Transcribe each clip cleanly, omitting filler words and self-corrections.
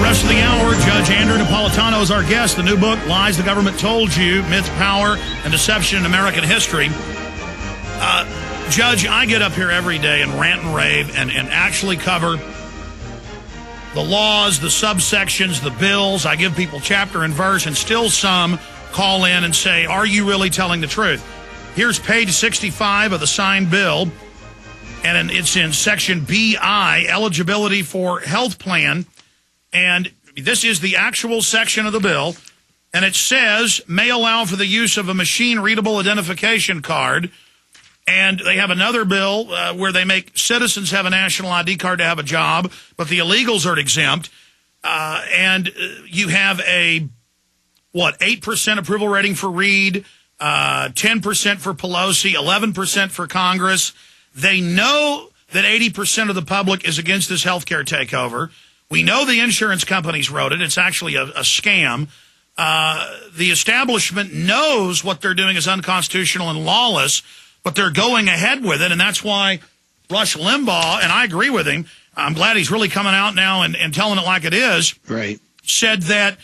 Rest of the hour, Judge Andrew Napolitano is our guest. The new book, Lies the Government Told You, Myth, Power, and Deception in American History. Judge, I get up here every day and rant and rave and actually cover the laws, the subsections, the bills. I give people chapter and verse, and still some call in and say, are you really telling the truth? Here's page 65 of the signed bill, and it's in section BI, eligibility for health plan. And this is the actual section of the bill, and it says, may allow for the use of a machine-readable identification card. And they have another bill where they make citizens have a national ID card to have a job, but the illegals are exempt. And you have a, 8% approval rating for Reid, 10% for Pelosi, 11% for Congress. They know that 80% of the public is against this health care takeover. We know the insurance companies wrote it. It's actually a scam. The establishment knows what they're doing is unconstitutional and lawless, but they're going ahead with it, and that's why Rush Limbaugh, and I agree with him, I'm glad he's really coming out now and telling it like it is, right, said that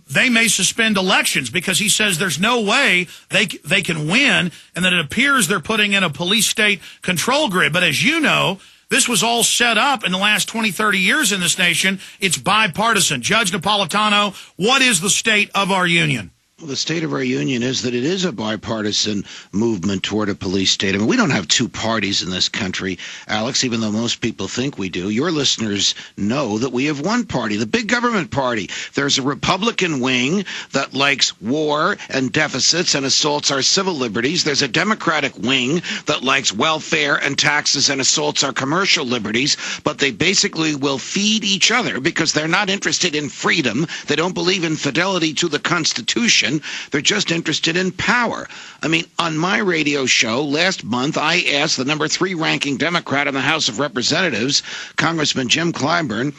they may suspend elections because he says there's no way they can win, and that it appears they're putting in a police-state control grid. But as you know, this was all set up in the last 20, 30 years in this nation. It's bipartisan. Judge Napolitano, what is the state of our union? Well, the state of our union is that it is a bipartisan movement toward a police state. I mean, we don't have two parties in this country, Alex, even though most people think we do. Your listeners know that we have one party, the big government party. There's a Republican wing that likes war and deficits and assaults our civil liberties. There's a Democratic wing that likes welfare and taxes and assaults our commercial liberties. But they basically will feed each other because they're not interested in freedom. They don't believe in fidelity to the Constitution. They're just interested in power. I mean, on my radio show last month, I asked the number 3 ranking Democrat in the House of Representatives, Congressman Jim Clyburn,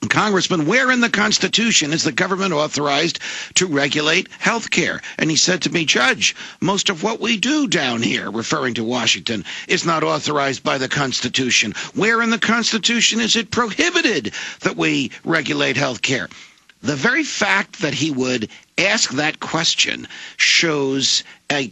Congressman, where in the Constitution is the government authorized to regulate health care? And he said to me, Judge, most of what we do down here, referring to Washington, is not authorized by the Constitution. Where in the Constitution is it prohibited that we regulate health care? The very fact that he would ask that question shows a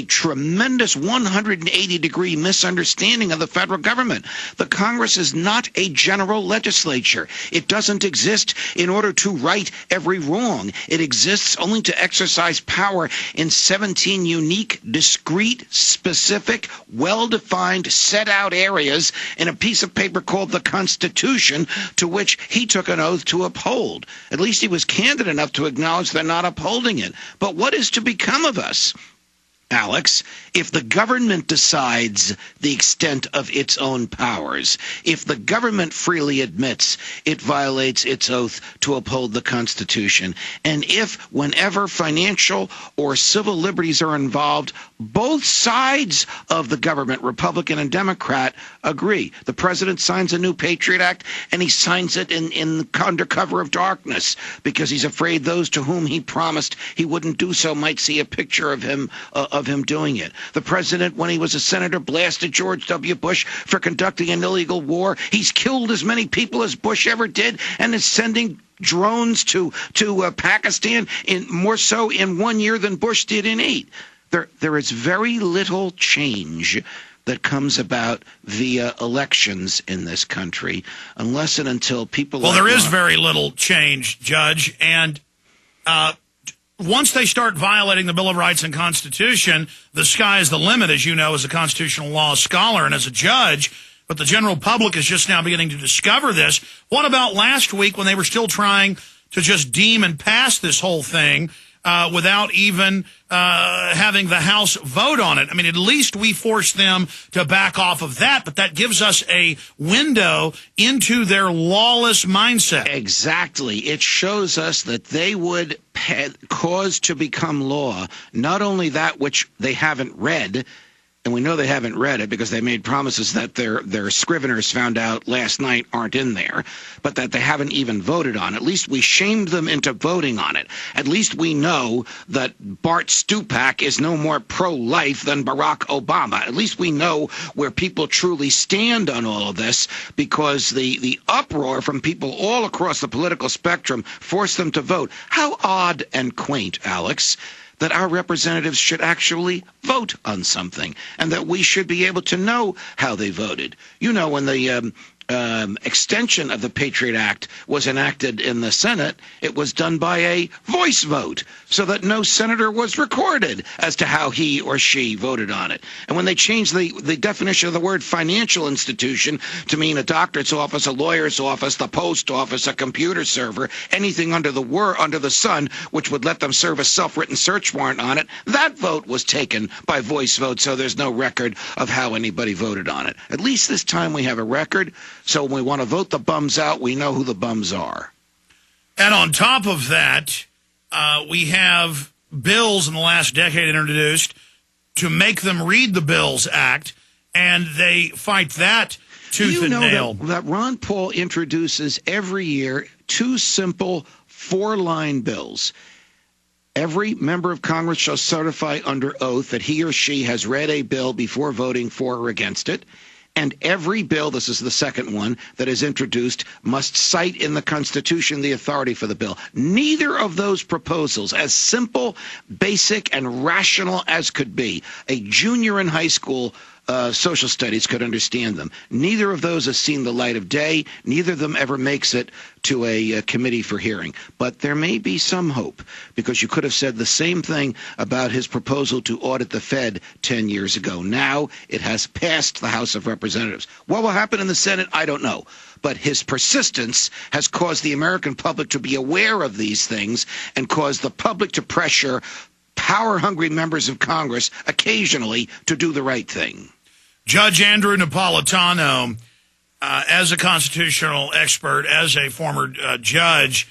tremendous 180-degree misunderstanding of the federal government. The Congress is not a general legislature. It doesn't exist in order to right every wrong. It exists only to exercise power in 17 unique, discrete, specific, well-defined, set-out areas in a piece of paper called the Constitution, to which he took an oath to uphold. At least he was candid enough to acknowledge they're not upholding it. But what is to become of us, Alex, if the government decides the extent of its own powers, if the government freely admits it violates its oath to uphold the Constitution, and if, whenever financial or civil liberties are involved, both sides of the government, Republican and Democrat, agree. The president signs a new Patriot Act, and he signs it under cover of darkness because he's afraid those to whom he promised he wouldn't do so might see a picture of him doing it. The president, when he was a senator, blasted George W. Bush for conducting an illegal war. He's killed as many people as Bush ever did, and is sending drones to Pakistan more so in 1 year than Bush did in 8. There is very little change that comes about via elections in this country, unless and until people... Well, there is very little change, Judge, and once they start violating the Bill of Rights and Constitution, the sky is the limit, as you know, as a constitutional law scholar and as a judge. But the general public is just now beginning to discover this. What about last week when they were still trying to just deem and pass this whole thing without even having the House vote on it? I mean, at least we forced them to back off of that, but that gives us a window into their lawless mindset. Exactly. It shows us that they would cause to become law not only that which they haven't read, and we know they haven't read it because they made promises that their scriveners found out last night aren't in there, but that they haven't even voted on. At least we shamed them into voting on it. At least we know that Bart Stupak is no more pro-life than Barack Obama. At least we know where people truly stand on all of this, because the uproar from people all across the political spectrum forced them to vote. How odd and quaint, Alex, that our representatives should actually vote on something, and that we should be able to know how they voted. You know, when the extension of the Patriot Act was enacted in the Senate, it was done by a voice vote, so that no senator was recorded as to how he or she voted on it. And when they changed the definition of the word financial institution to mean a doctor's office, a lawyer's office, the post office, a computer server, anything under the sun which would let them serve a self-written search warrant on it, that vote was taken by voice vote, so there's no record of how anybody voted on it. At least this time we have a record. So when we want to vote the bums out, we know who the bums are. And on top of that, we have bills in the last decade introduced to make them read the Bills Act, and they fight that tooth and nail. That Ron Paul introduces every year 2 simple 4-line bills. Every member of Congress shall certify under oath that he or she has read a bill before voting for or against it. And every bill, this is the second one, that is introduced must cite in the Constitution the authority for the bill. Neither of those proposals, as simple, basic, and rational as could be, a junior in high school social studies could understand them. Neither of those has seen the light of day. Neither of them ever makes it to a committee for hearing. But there may be some hope, because you could have said the same thing about his proposal to audit the Fed 10 years ago. Now it has passed the House of Representatives. What will happen in the Senate, I don't know. But his persistence has caused the American public to be aware of these things and caused the public to pressure power-hungry members of Congress occasionally to do the right thing. Judge Andrew Napolitano, as a constitutional expert, as a former judge,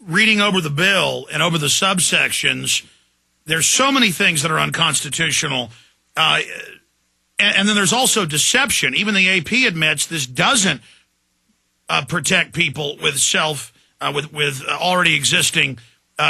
reading over the bill and over the subsections, there's so many things that are unconstitutional. And then there's also deception. Even the AP admits this doesn't protect people with with already existing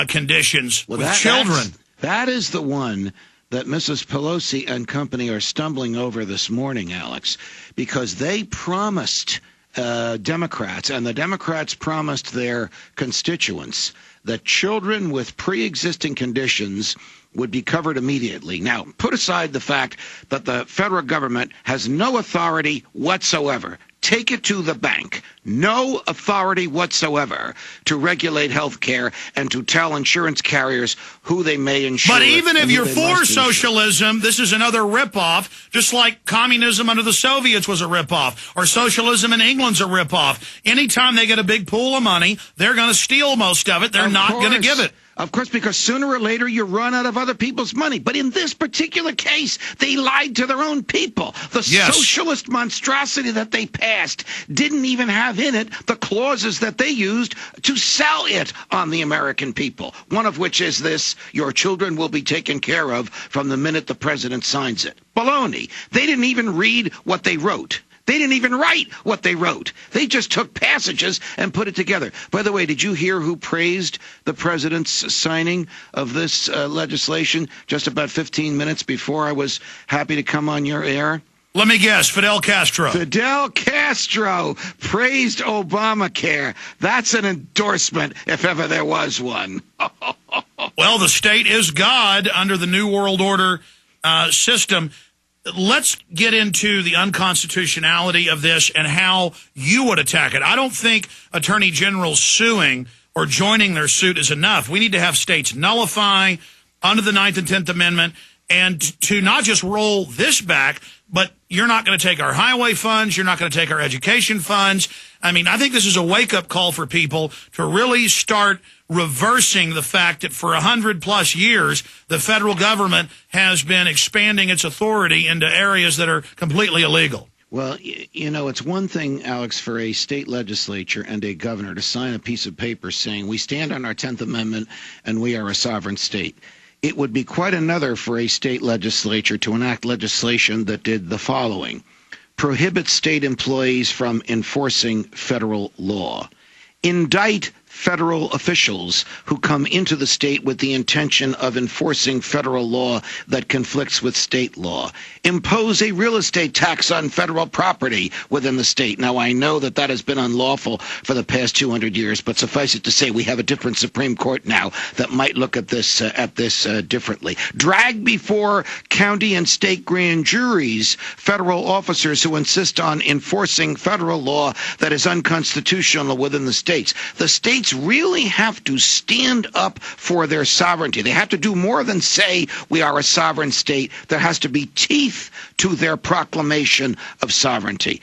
conditions with children. That is the one that Mrs. Pelosi and company are stumbling over this morning, Alex, because they promised Democrats, and the Democrats promised their constituents, that children with pre-existing conditions would be covered immediately. Now, put aside the fact that the federal government has no authority whatsoever. Take it to the bank. No authority whatsoever to regulate health care and to tell insurance carriers who they may insure. But even if you're for socialism, this is another ripoff, just like communism under the Soviets was a ripoff, or socialism in England's a ripoff. Anytime they get a big pool of money, they're going to steal most of it. They're not going to give it. Of course, because sooner or later you run out of other people's money. But in this particular case, they lied to their own people. The socialist monstrosity that they passed didn't even have in it the clauses that they used to sell it on the American people. One of which is this: your children will be taken care of from the minute the president signs it. Baloney. They didn't even read what they wrote. They didn't even write what they wrote. They just took passages and put it together. By the way, did you hear who praised the president's signing of this legislation just about 15 minutes before I was happy to come on your air? Let me guess, Fidel Castro. Fidel Castro praised Obamacare. That's an endorsement, if ever there was one. Well, the state is God under the New World Order system. Let's get into the unconstitutionality of this and how you would attack it. I don't think attorney generals suing or joining their suit is enough. We need to have states nullify under the 9th and 10th Amendment, and to not just roll this back, but you're not going to take our highway funds, you're not going to take our education funds. I mean, I think this is a wake-up call for people to really start reversing the fact that for 100+ years, the federal government has been expanding its authority into areas that are completely illegal. Well, you know, it's one thing, Alex, for a state legislature and a governor to sign a piece of paper saying we stand on our 10th Amendment and we are a sovereign state. It would be quite another for a state legislature to enact legislation that did the following: prohibit state employees from enforcing federal law, indict federal officials who come into the state with the intention of enforcing federal law that conflicts with state law, impose a real estate tax on federal property within the state. Now, I know that that has been unlawful for the past 200 years, but suffice it to say we have a different Supreme Court now that might look at this differently. Drag before county and state grand juries federal officers who insist on enforcing federal law that is unconstitutional within the states. The states really have to stand up for their sovereignty. They have to do more than say we are a sovereign state. There has to be teeth to their proclamation of sovereignty.